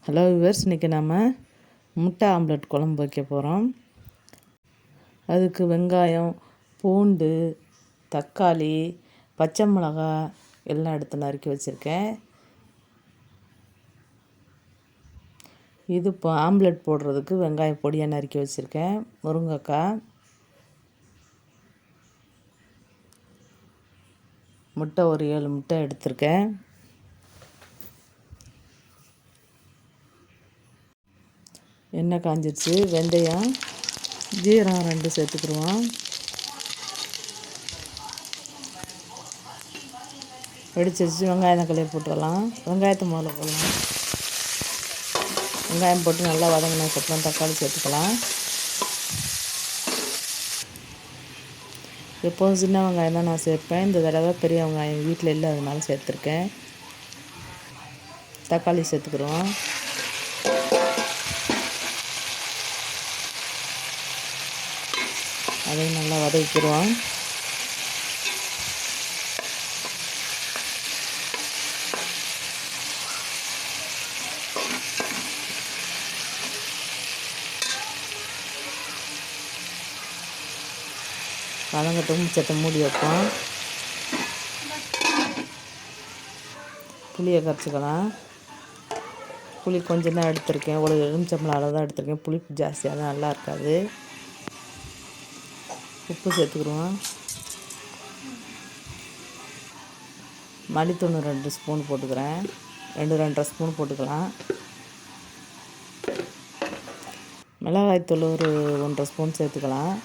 Hello viewers, இன்றைக்கி நம்ம முட்டை ஆம்லெட் குழம்பு வைக்க போகிறோம். அதுக்கு வெங்காயம், பூண்டு, தக்காளி, பச்சை மிளகாய் எல்லாம் எடுத்து நறுக்கி வச்சுருக்கேன். இது இப்போ ஆம்லெட் போடுறதுக்கு வெங்காயம் பொடியாக நறுக்கி வச்சுருக்கேன். முருங்கைக்காய், முட்டை ஒரு 7 முட்டை எடுத்திருக்கேன். எண்ணெய் காஞ்சிடுச்சு. வெந்தயம், ஜீரகம் 2 சேர்த்துக்கிடுவோம். வெடிச்சிருச்சு. வெங்காயம் தக்காளியை போட்டுடலாம். வெங்காயத்தை முதல்ல போடலாம். வெங்காயம் போட்டு நல்லா வதங்கினதுக்கப்புறம் தக்காளி சேர்த்துக்கலாம். எப்போதும் சின்ன வெங்காயம் தான் நான் சேர்ப்பேன். இந்த தடவை பெரிய வெங்காயம் வீட்டில் இல்லை, அதனால சேர்த்துருக்கேன். தக்காளி சேர்த்துக்கிடுவோம். அதையும் நல்லா வதக்கிடுவோம். வதங்கட்டும். சட்டை மூடி வைப்போம். புளியை கரைச்சிக்கலாம். புளி கொஞ்சம் தான் எடுத்திருக்கேன். ஒரு எலுமிச்சம்பழம் அளவு தான் எடுத்திருக்கேன். புளிப்பு ஜாஸ்தியாக தான் நல்லா இருக்காது. உப்பு சேர்த்துக்கிடுவோம். மல்லித்தூள் 2 ஸ்பூன் போட்டுக்கிறேன். 2-2.5 ஸ்பூன் போட்டுக்கலாம். மிளகாய்த்தூள் ஒரு 1.5 ஸ்பூன் சேர்த்துக்கலாம்.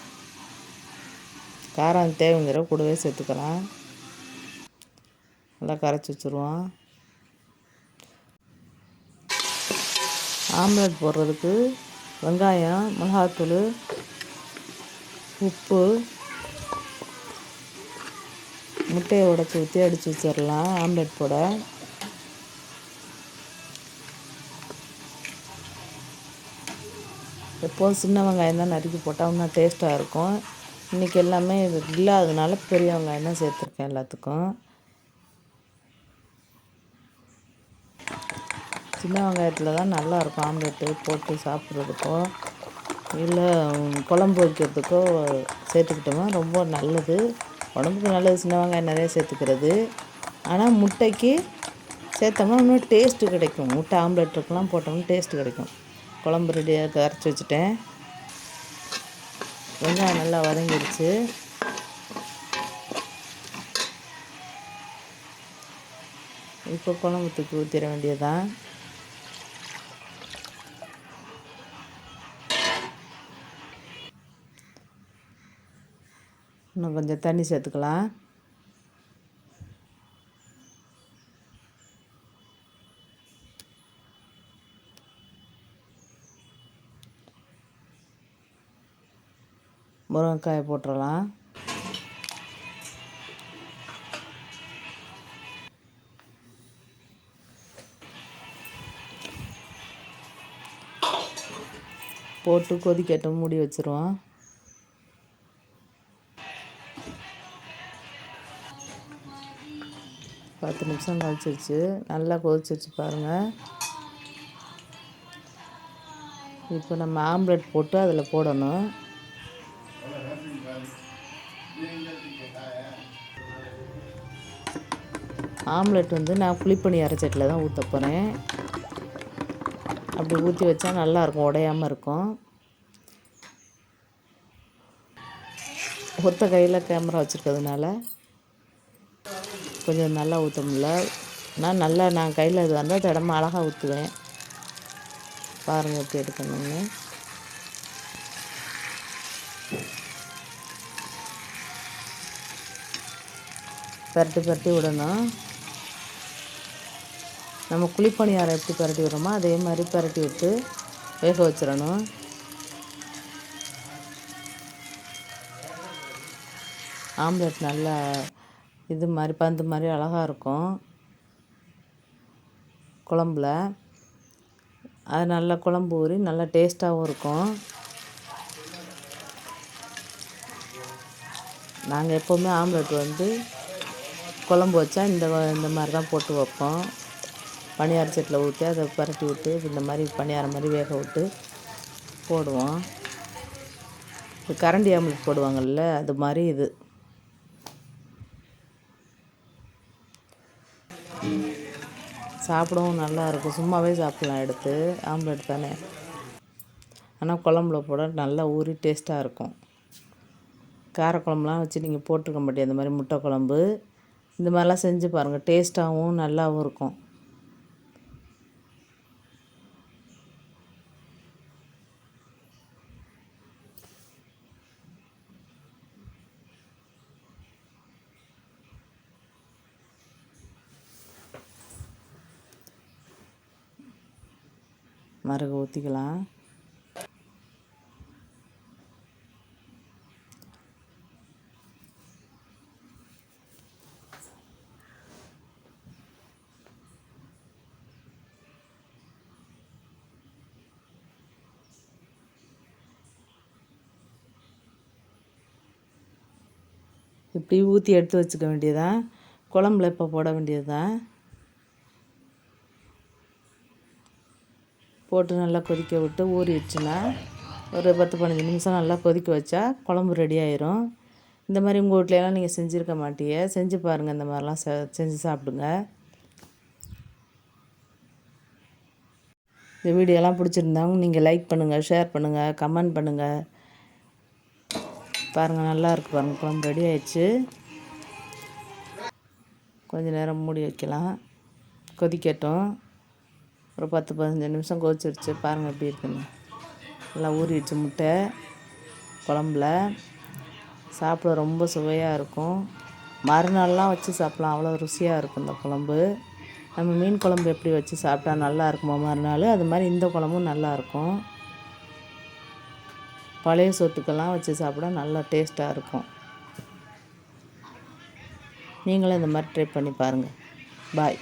காரம் தேவைங்கிற கூடவே சேர்த்துக்கலாம். நல்லா கரைச்சி வச்சுருவோம். ஆம்லெட் போடுறதுக்கு வெங்காயம், மிளகாத்தூள், உப்பு, முட்டையை உடைச்சி ஊற்றி அடித்து வச்சிடலாம். ஆம்லெட் போட எப்போதும் சின்ன வெங்காயம் தான் நறுக்கி போட்டால் இன்னும் டேஸ்ட்டாக இருக்கும். இன்றைக்கி எல்லாமே இது இல்லாததுனால பெரிய வெங்காயம் தான் சேர்த்துருக்கேன் எல்லாத்துக்கும். சின்ன வெங்காயத்தில் தான் நல்லாயிருக்கும் ஆம்லெட்டு போட்டு சாப்பிட்றதுக்கோ இல்லை குழம்பு வைக்கிறதுக்கோ சேர்த்துக்கிட்டோம்னா ரொம்ப நல்லது. உடம்புக்கு நல்லது சின்ன வெங்காயம் நிறைய சேர்த்துக்கிறது. ஆனால் முட்டைக்கு சேர்த்தோம்னா இன்னும் டேஸ்ட்டு கிடைக்கும். முட்டை ஆம்லெட்டுக்கெலாம் போட்டோம்னா டேஸ்ட்டு கிடைக்கும். குழம்பு ரெடியாக அரைச்சி வச்சுட்டேன். வெங்காயம் நல்லா வதங்கிடுச்சு. இப்போ குழம்புத்துக்கு ஊற்றிட வேண்டியதுதான். இன்னும் கொஞ்சம் தண்ணி சேர்த்துக்கலாம். முருங்கைக்காயை போட்டுடலாம். போட்டு கொதிக்கட்டும். மூடி வச்சுருவோம். பத்து நிமிஷம் கழிச்சிருச்சு. நல்லா கொதிச்சிருச்சு பாருங்கள். இப்போ நம்ம ஆம்லெட் போட்டு அதில் போடணும். ஆம்லெட் நான் புளிப்பணி அரைச்சட்டில் தான் ஊற்ற போகிறேன். அப்படி ஊற்றி வச்சா நல்லாயிருக்கும், உடையாமல் இருக்கும். ஒத்த கையில் கேமரா வச்சுருக்கிறதுனால கொஞ்சம் நல்லா ஊற்ற முடியல. நான் கையில் இது வந்தால் திடமா அழகாக ஊற்றுவேன். பாருங்கள் எப்படி எடுக்கணும்னு. பரட்டி விடணும். நம்ம குழிப்பணியாரம் எப்படி பரட்டி விடுறோமோ அதே மாதிரி பரட்டி விட்டு வேக வச்சிடணும். ஆம்லெட் நல்லா இது மாதிரி பந்து மாதிரி அழகாக இருக்கும் குழம்புல. அது நல்லா குழம்பு ஊறி நல்லா டேஸ்ட்டாகவும் இருக்கும். நாங்கள் எப்போவுமே ஆம்லெட் குழம்பு வச்சா இந்த மாதிரி தான் போட்டு வைப்போம். பணியார சட்டியில் ஊற்றி அதை பரட்டி விட்டு இந்த மாதிரி பணியாரம் மாதிரி வேக விட்டு போடுவோம். இது கரண்டி ஆம்லெட் போடுவாங்கள்ல, அது மாதிரி இது. சாப்பிடவும் நல்லாயிருக்கும், சும்மாவே சாப்பிட்லாம் எடுத்து, ஆம்லெட் தானே. ஆனால் குழம்புல போட நல்லா ஊறி டேஸ்ட்டாக இருக்கும். காரக்குழம்புலாம் வச்சு நீங்கள் போட்டிருக்க மாட்டேன், இந்த மாதிரி முட்டை குழம்பு இந்த மாதிரிலாம் செஞ்சு பாருங்கள், டேஸ்ட்டாகவும் நல்லாவும் இருக்கும். மறுக ஊற்றிக்கலாம். இப்படி ஊற்றி எடுத்து வச்சுக்க வேண்டியதான். குழம்புல இப்போ போட வேண்டியது தான். போட்டு நல்லா கொதிக்க விட்டு ஊறிடுச்சுன்னா ஒரு 10-15 நிமிஷம் நல்லா கொதிக்க வச்சா குழம்பு ரெடி ஆயிரும். இந்த மாதிரி உங்கள் வீட்லையெல்லாம் நீங்கள் செஞ்சுருக்க மாட்டீங்க, செஞ்சு பாருங்கள். இந்த மாதிரிலாம் செஞ்சு சாப்பிடுங்க. இந்த வீடியோலாம் பிடிச்சிருந்தாங்க நீங்கள் லைக் பண்ணுங்கள், ஷேர் பண்ணுங்கள், கமெண்ட் பண்ணுங்கள். பாருங்கள், நல்லா இருக்குது பாருங்கள், குழம்பு ரெடி ஆயிடுச்சு. கொஞ்சம் நேரம் மூடி வைக்கலாம், கொதிக்கட்டும். ஒரு 10-15 நிமிஷம் கொதிச்சிருச்சு. பாருங்கள் எப்படி இருக்குன்னு. நல்லா ஊறிடுச்சு முட்டை குழம்புல. சாப்பிட ரொம்ப சுவையாக இருக்கும். மறுநாள்லாம் வச்சு சாப்பிட்லாம், அவ்வளோ ருசியாக இருக்கும் இந்த குழம்பு. நம்ம மீன் குழம்பு எப்படி வச்சு சாப்பிட்டா நல்லா இருக்குமோ மறுநாள், அது மாதிரி இந்த குழம்பும் நல்லாயிருக்கும். பழைய சொத்துக்கெல்லாம் வச்சு சாப்பிட நல்லா டேஸ்ட்டாக இருக்கும். நீங்களும் இந்த மாதிரி ட்ரை பண்ணி பாருங்கள். பாய்.